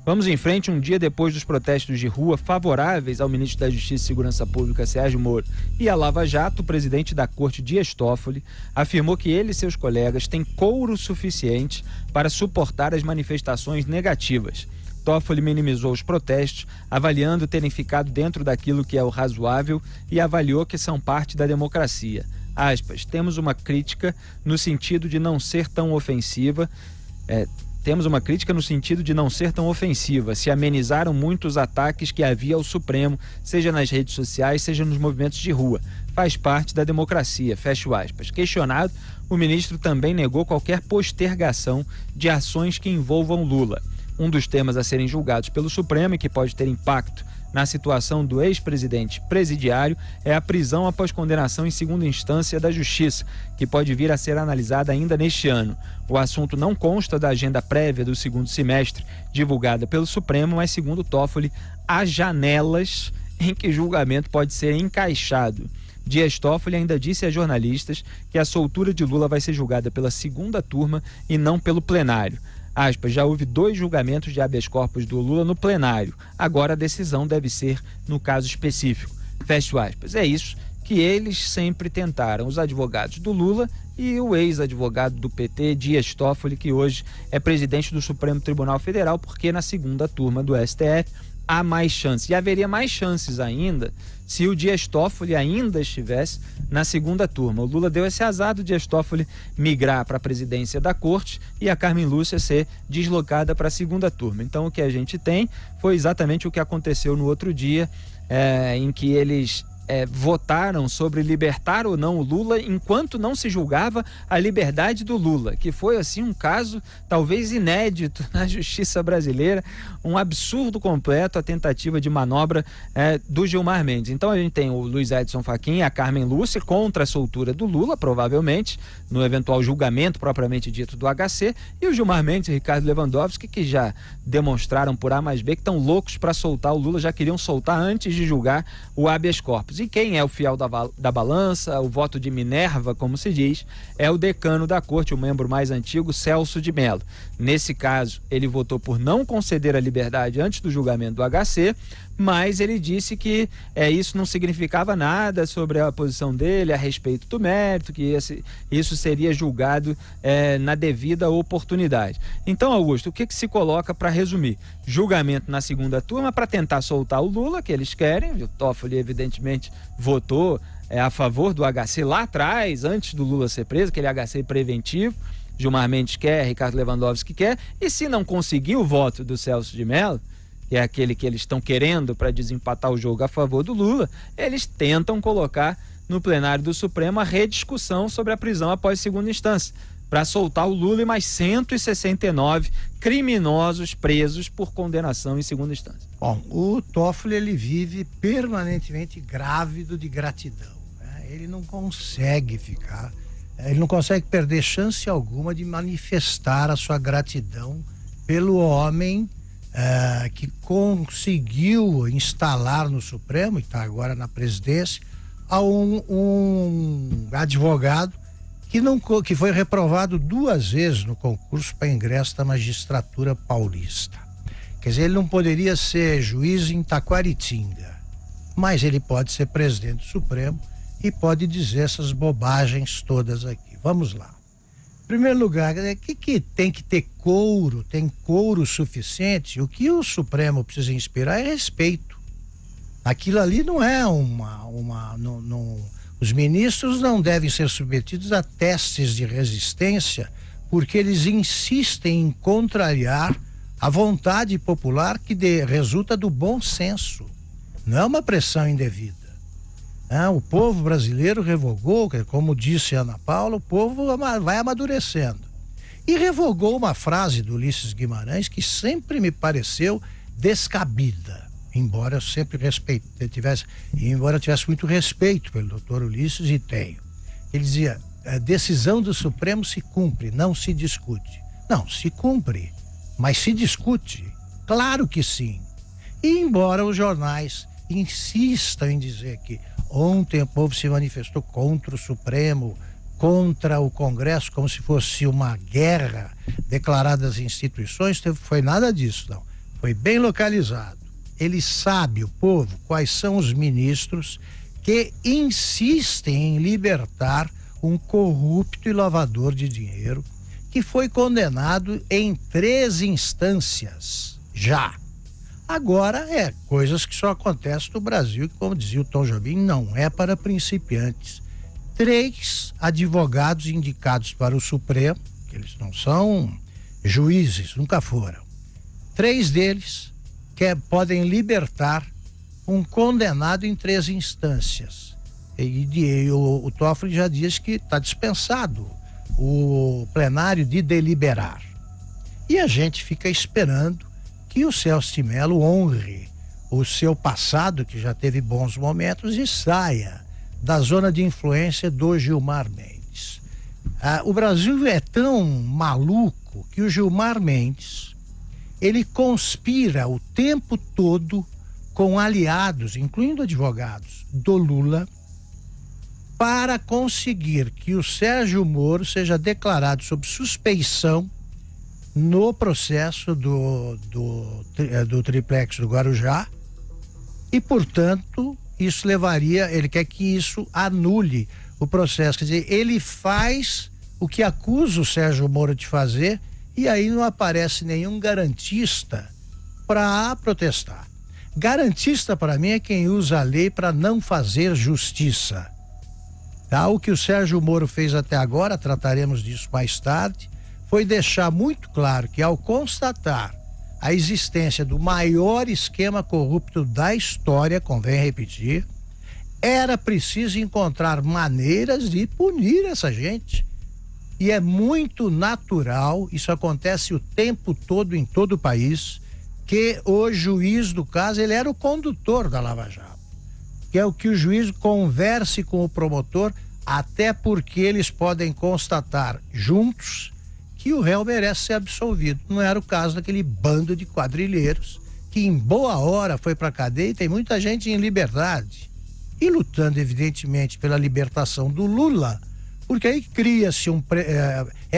Vamos em frente. Um dia depois dos protestos de rua favoráveis ao ministro da Justiça e Segurança Pública, Sérgio Moro, e à Lava Jato, o presidente da Corte, Dias Toffoli, afirmou que ele e seus colegas têm couro suficiente para suportar as manifestações negativas. Toffoli minimizou os protestos, avaliando terem ficado dentro daquilo que é o razoável e avaliou que são parte da democracia. Aspas, temos uma crítica no sentido de não ser tão ofensiva, se amenizaram muito os ataques que havia ao Supremo, seja nas redes sociais, seja nos movimentos de rua. Faz parte da democracia, fecho aspas. Questionado, o ministro também negou qualquer postergação de ações que envolvam Lula. Um dos temas a serem julgados pelo Supremo e que pode ter impacto na situação do ex-presidente presidiário é a prisão após condenação em segunda instância da Justiça, que pode vir a ser analisada ainda neste ano. O assunto não consta da agenda prévia do segundo semestre, divulgada pelo Supremo, mas, segundo Toffoli, há janelas em que julgamento pode ser encaixado. Dias Toffoli ainda disse a jornalistas que a soltura de Lula vai ser julgada pela segunda turma e não pelo plenário. Aspas, já houve 2 julgamentos de habeas corpus do Lula no plenário. Agora a decisão deve ser no caso específico. Fecho aspas. É isso que eles sempre tentaram, os advogados do Lula e o ex-advogado do PT, Dias Toffoli, que hoje é presidente do Supremo Tribunal Federal, porque na segunda turma do STF há mais chances. E haveria mais chances ainda se o Dias Toffoli ainda estivesse na segunda turma. O Lula deu esse azar do Dias Toffoli migrar para a presidência da Corte e a Carmen Lúcia ser deslocada para a segunda turma. Então o que a gente tem foi exatamente o que aconteceu no outro dia, em que eles votaram sobre libertar ou não o Lula enquanto não se julgava a liberdade do Lula, que foi assim um caso talvez inédito na justiça brasileira, um absurdo completo a tentativa de manobra do Gilmar Mendes. Então a gente tem o Luiz Edson Fachin e a Carmen Lúcia contra a soltura do Lula, provavelmente, no eventual julgamento propriamente dito do HC, e o Gilmar Mendes e o Ricardo Lewandowski, que já demonstraram por A mais B que estão loucos para soltar o Lula, já queriam soltar antes de julgar o habeas corpus. E quem é o fiel da balança, o voto de Minerva, como se diz, é o decano da corte, o membro mais antigo, Celso de Mello. Nesse caso, ele votou por não conceder a liberdade antes do julgamento do HC, mas ele disse que isso não significava nada sobre a posição dele a respeito do mérito, que isso seria julgado na devida oportunidade. Então, Augusto, o que se coloca para resumir? Julgamento na segunda turma para tentar soltar o Lula, que eles querem. O Toffoli, evidentemente, votou a favor do HC lá atrás, antes do Lula ser preso, aquele HC preventivo. Gilmar Mendes quer, Ricardo Lewandowski quer, e se não conseguir o voto do Celso de Mello, que é aquele que eles estão querendo para desempatar o jogo a favor do Lula, eles tentam colocar no plenário do Supremo a rediscussão sobre a prisão após segunda instância, para soltar o Lula e mais 169 criminosos presos por condenação em segunda instância. Bom, o Toffoli, ele vive permanentemente grávido de gratidão, né? Ele não consegue perder chance alguma de manifestar a sua gratidão pelo homem que conseguiu instalar no Supremo, e está agora na presidência, a um advogado que foi reprovado 2 vezes no concurso para ingresso da magistratura paulista. Quer dizer, ele não poderia ser juiz em Taquaritinga, mas ele pode ser presidente do Supremo e pode dizer essas bobagens todas aqui. Vamos lá. Em primeiro lugar, o que tem que ter couro? Tem couro suficiente? O que o Supremo precisa inspirar é respeito. Aquilo ali não é os ministros não devem ser submetidos a testes de resistência, porque eles insistem em contrariar a vontade popular que resulta do bom senso. Não é uma pressão indevida. O povo brasileiro revogou, como disse Ana Paula, o povo vai amadurecendo. E revogou uma frase do Ulisses Guimarães que sempre me pareceu descabida, embora eu sempre tivesse muito respeito pelo doutor Ulisses, e tenho. Ele dizia: a decisão do Supremo se cumpre, não se discute. Não, se cumpre, mas se discute? Claro que sim. E embora os jornais insistam em dizer que ontem o povo se manifestou contra o Supremo, contra o Congresso, como se fosse uma guerra declarada às instituições, foi nada disso, não. Foi bem localizado. Ele sabe, o povo, quais são os ministros que insistem em libertar um corrupto e lavador de dinheiro que foi condenado em 3 instâncias já. Agora, coisas que só acontecem no Brasil, que, como dizia o Tom Jobim, não é para principiantes. 3 advogados indicados para o Supremo, que eles não são juízes, nunca foram. 3 deles podem libertar um condenado em 3 instâncias. E o Toffoli já diz que está dispensado o plenário de deliberar. E a gente fica esperando que o Celso de Mello honre o seu passado, que já teve bons momentos, e saia da zona de influência do Gilmar Mendes. O Brasil é tão maluco que o Gilmar Mendes, ele conspira o tempo todo com aliados, incluindo advogados, do Lula, para conseguir que o Sérgio Moro seja declarado sob suspeição no processo do triplex do Guarujá e, portanto, isso levaria, ele quer que isso anule o processo, quer dizer, ele faz o que acusa o Sérgio Moro de fazer e aí não aparece nenhum garantista para protestar. Garantista, para mim, é quem usa a lei para não fazer justiça. Tá? O que o Sérgio Moro fez até agora, trataremos disso mais tarde, foi deixar muito claro que, ao constatar a existência do maior esquema corrupto da história, convém repetir, era preciso encontrar maneiras de punir essa gente. E é muito natural, isso acontece o tempo todo em todo o país, que o juiz do caso, ele era o condutor da Lava Jato, que é o que o juiz converse com o promotor, até porque eles podem constatar juntos que o réu merece ser absolvido. Não era o caso daquele bando de quadrilheiros que em boa hora foi para a cadeia e tem muita gente em liberdade e lutando evidentemente pela libertação do Lula, porque aí cria-se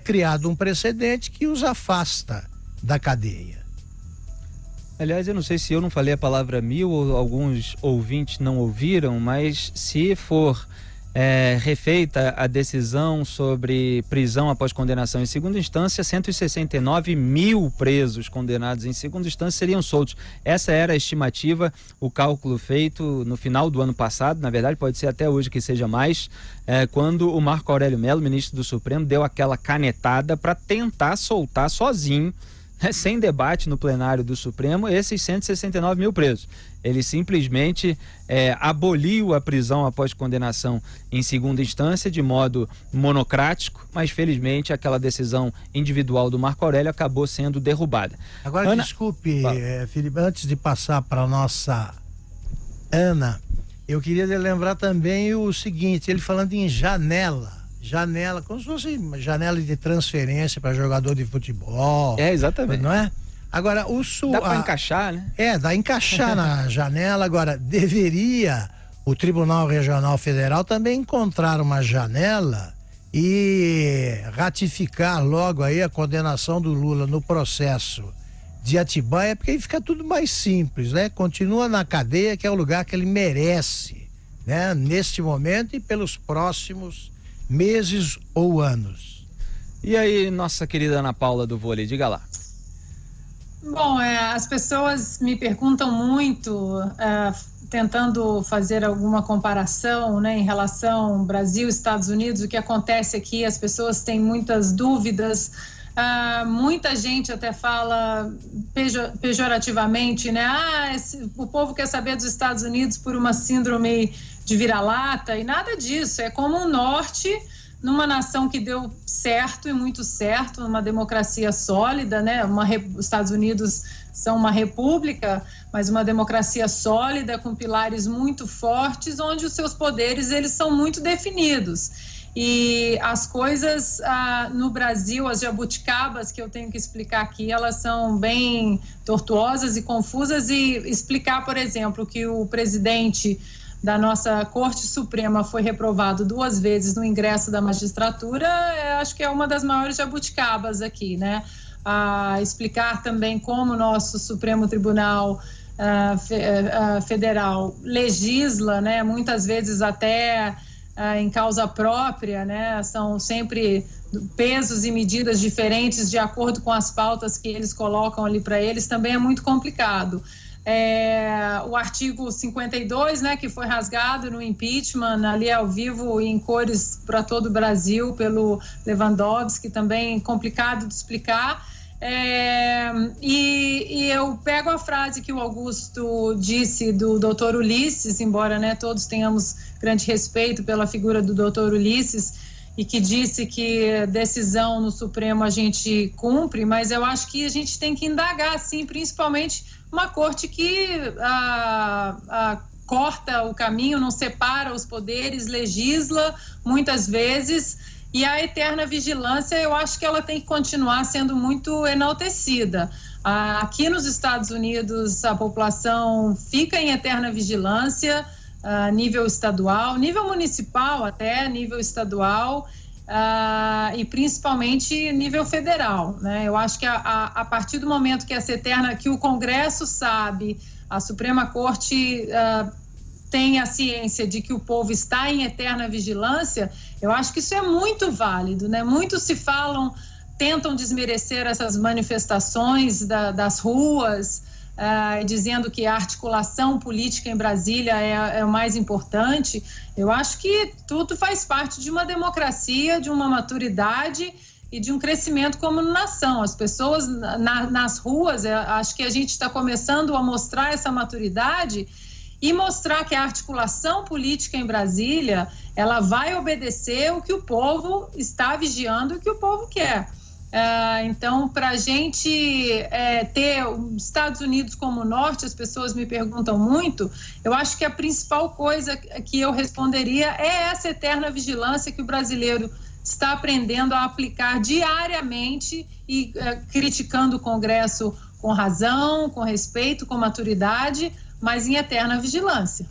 criado um precedente que os afasta da cadeia. Aliás, eu não sei se eu não falei a palavra 1000 ou alguns ouvintes não ouviram, mas se for refeita a decisão sobre prisão após condenação em segunda instância, 169 mil presos condenados em segunda instância seriam soltos. Essa era a estimativa, o cálculo feito no final do ano passado, na verdade pode ser até hoje que seja mais, quando o Marco Aurélio Mello, ministro do Supremo, deu aquela canetada para tentar soltar sozinho, sem debate no plenário do Supremo, esses 169 mil presos. Ele simplesmente aboliu a prisão após condenação em segunda instância de modo monocrático, mas felizmente aquela decisão individual do Marco Aurélio acabou sendo derrubada. Agora, Ana, desculpe, Felipe, antes de passar para a nossa Ana, eu queria lembrar também o seguinte, ele falando em janela, como se fosse uma janela de transferência para jogador de futebol. Exatamente. Não é? Agora, dá para encaixar, né? Dá para encaixar na janela. Agora, deveria o Tribunal Regional Federal também encontrar uma janela e ratificar logo aí a condenação do Lula no processo de Atibaia, porque aí fica tudo mais simples, né? Continua na cadeia, que é o lugar que ele merece, né? Neste momento e pelos próximos meses ou anos. E aí, nossa querida Ana Paula do vôlei, diga lá. Bom, as pessoas me perguntam muito, tentando fazer alguma comparação, né, em relação Brasil, Estados Unidos, o que acontece aqui, as pessoas têm muitas dúvidas, muita gente até fala pejorativamente, né, o povo quer saber dos Estados Unidos por uma síndrome de vira-lata, e nada disso, é como o norte numa nação que deu certo e muito certo, numa democracia sólida, né? Os Estados Unidos são uma república, mas uma democracia sólida, com pilares muito fortes, onde os seus poderes eles são muito definidos. E as coisas no Brasil, as jabuticabas que eu tenho que explicar aqui, elas são bem tortuosas e confusas, e explicar, por exemplo, que o presidente da nossa Corte Suprema foi reprovado 2 vezes no ingresso da magistratura, acho que é uma das maiores jabuticabas aqui, né? a explicar também como o nosso Supremo Tribunal Federal legisla, né, muitas vezes até em causa própria, né, são sempre pesos e medidas diferentes de acordo com as pautas que eles colocam ali para eles, também é muito complicado. O artigo 52, né, que foi rasgado no impeachment, ali ao vivo e em cores para todo o Brasil pelo Lewandowski, também complicado de explicar. E eu pego a frase que o Augusto disse do doutor Ulisses, embora, né, todos tenhamos grande respeito pela figura do doutor Ulisses, e que disse que decisão no Supremo a gente cumpre, mas eu acho que a gente tem que indagar, sim, principalmente uma corte que corta o caminho, não separa os poderes, legisla muitas vezes, e a eterna vigilância, eu acho que ela tem que continuar sendo muito enaltecida. Aqui nos Estados Unidos, a população fica em eterna vigilância, nível estadual, nível municipal até, nível estadual, e principalmente nível federal, né? Eu acho que a partir do momento que essa eterna, que o Congresso sabe, a Suprema Corte tem a ciência de que o povo está em eterna vigilância, eu acho que isso é muito válido, né? Muitos tentam desmerecer essas manifestações das ruas, dizendo que a articulação política em Brasília é o mais importante. Eu acho que tudo faz parte de uma democracia, de uma maturidade e de um crescimento como nação. As pessoas nas ruas, acho que a gente está começando a mostrar essa maturidade e mostrar que a articulação política em Brasília, ela vai obedecer o que o povo está vigiando, o que o povo quer. Então, para a gente ter os Estados Unidos como norte, as pessoas me perguntam muito, eu acho que a principal coisa que eu responderia é essa eterna vigilância que o brasileiro está aprendendo a aplicar diariamente e criticando o Congresso com razão, com respeito, com maturidade, mas em eterna vigilância.